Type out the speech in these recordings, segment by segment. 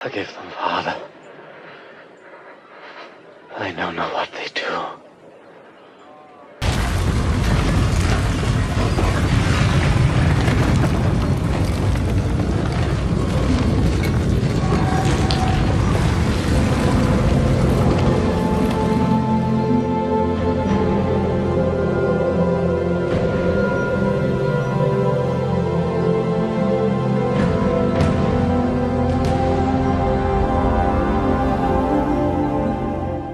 Forgive them, Father. They know not what they do.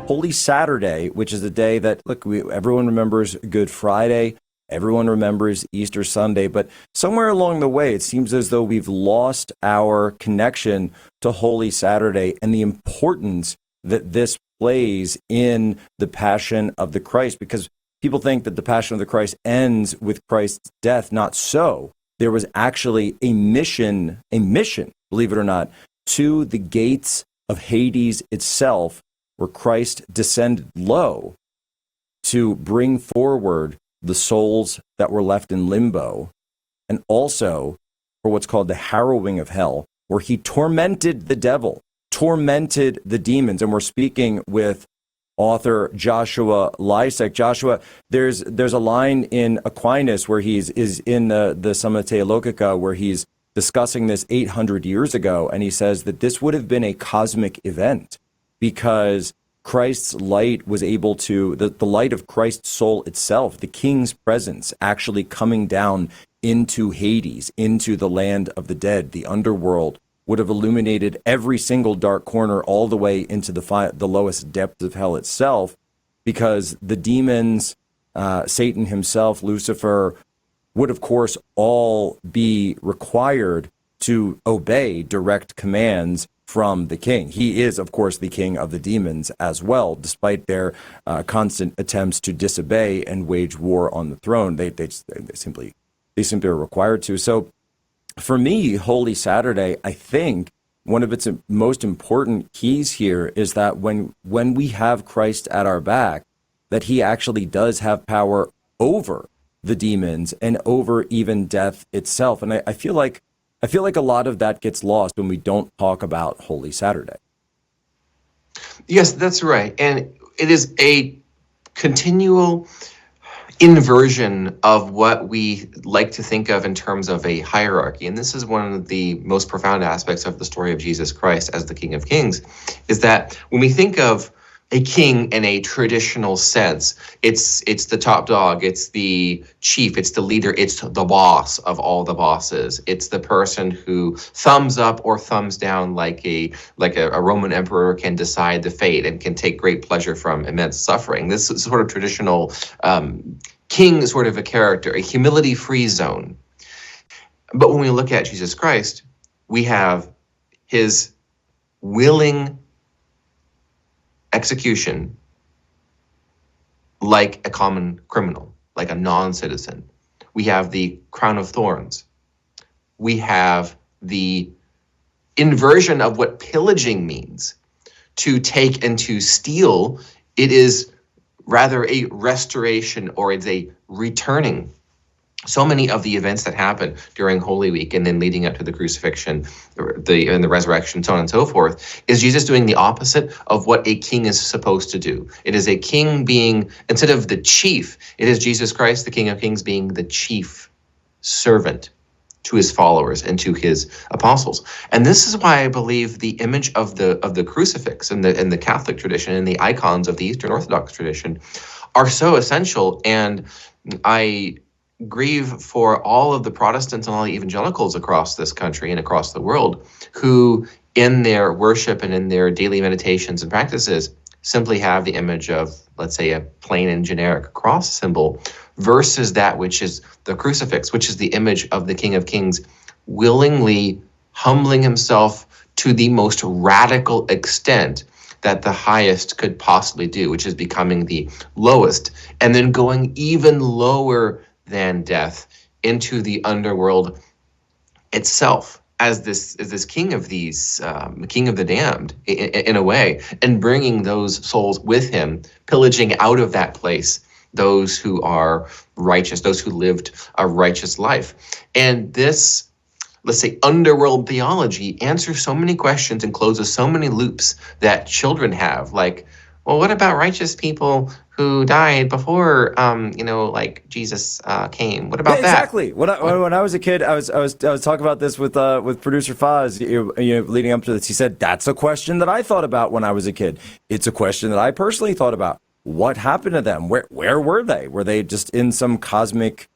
Holy Saturday, which is the day that, everyone remembers Good Friday, everyone remembers Easter Sunday, but somewhere along the way, it seems as though we've lost our connection to Holy Saturday and the importance that this plays in the Passion of the Christ, because people think that the Passion of the Christ ends with Christ's death. Not so. There was actually a mission, believe it or not, to the gates of Hades itself, where Christ descended low to bring forward the souls that were left in limbo, and also for what's called the harrowing of hell, where he tormented the devil, tormented the demons. And we're speaking with author Joshua Lysek. Joshua, there's a line in Aquinas where is in the Summa Theologica, where he's discussing this 800 years ago, and he says that this would have been a cosmic event, because Christ's light was able to, the light of Christ's soul itself, the king's presence actually coming down into Hades, into the land of the dead, the underworld, would have illuminated every single dark corner all the way into the lowest depths of hell itself, because the demons, Satan himself, Lucifer, would of course all be required to obey direct commands from the king. He is, of course, the king of the demons as well, despite their constant attempts to disobey and wage war on the throne. They simply are required to. So for me, Holy Saturday, I think one of its most important keys here is that when we have Christ at our back, that he actually does have power over the demons and over even death itself. And I feel like a lot of that gets lost when we don't talk about Holy Saturday. Yes, that's right. And it is a continual inversion of what we like to think of in terms of a hierarchy. And this is one of the most profound aspects of the story of Jesus Christ as the King of Kings, is that when we think of a king in a traditional sense, it's the top dog, it's the chief, it's the leader, it's the boss of all the bosses. It's the person who thumbs up or thumbs down like a Roman emperor can decide the fate and can take great pleasure from immense suffering. This is sort of traditional king sort of a character, a humility-free zone. But when we look at Jesus Christ, we have his willing execution like a common criminal, like a non-citizen. We have the crown of thorns. We have the inversion of what pillaging means. To take and to steal, it is rather a restoration, or it's a returning. So many of the events that happen during Holy Week and then leading up to the crucifixion, and the resurrection, so on and so forth, is Jesus doing the opposite of what a king is supposed to do. It is a king being, instead of the chief, it is Jesus Christ, the King of Kings, being the chief servant to his followers and to his apostles. And this is why I believe the image of the crucifix in the Catholic tradition and the icons of the Eastern Orthodox tradition are so essential. And I grieve for all of the Protestants and all the evangelicals across this country and across the world who, in their worship and in their daily meditations and practices, simply have the image of, let's say, a plain and generic cross symbol versus that which is the crucifix, which is the image of the King of Kings willingly humbling himself to the most radical extent that the highest could possibly do, which is becoming the lowest, and then going even lower than death into the underworld itself as this king of these, king of the damned in a way, and bringing those souls with him, pillaging out of that place those who are righteous, those who lived a righteous life. And this let's say, underworld theology answers so many questions and closes so many loops that children have. Like, well, what about righteous people who died before, like Jesus came? What about Yeah, that? exactly. When I was a kid, I was talking about this with producer Faz, leading up to this. He said that's a question that I thought about when I was a kid. It's a question that I personally thought about. What happened to them? Where were they? Were they just in some cosmic,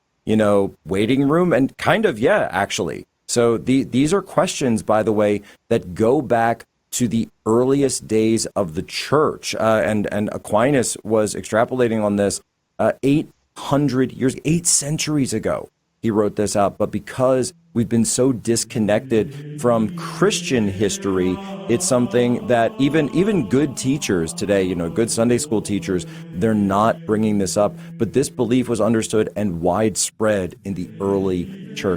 waiting room? And kind of, yeah, actually. So these are questions, by the way, that go back to the earliest days of the church. And Aquinas was extrapolating on this 800 years, 8 centuries ago. He wrote this out. But because we've been so disconnected from Christian history, it's something that even good teachers today, good Sunday school teachers, they're not bringing this up. But this belief was understood and widespread in the early church.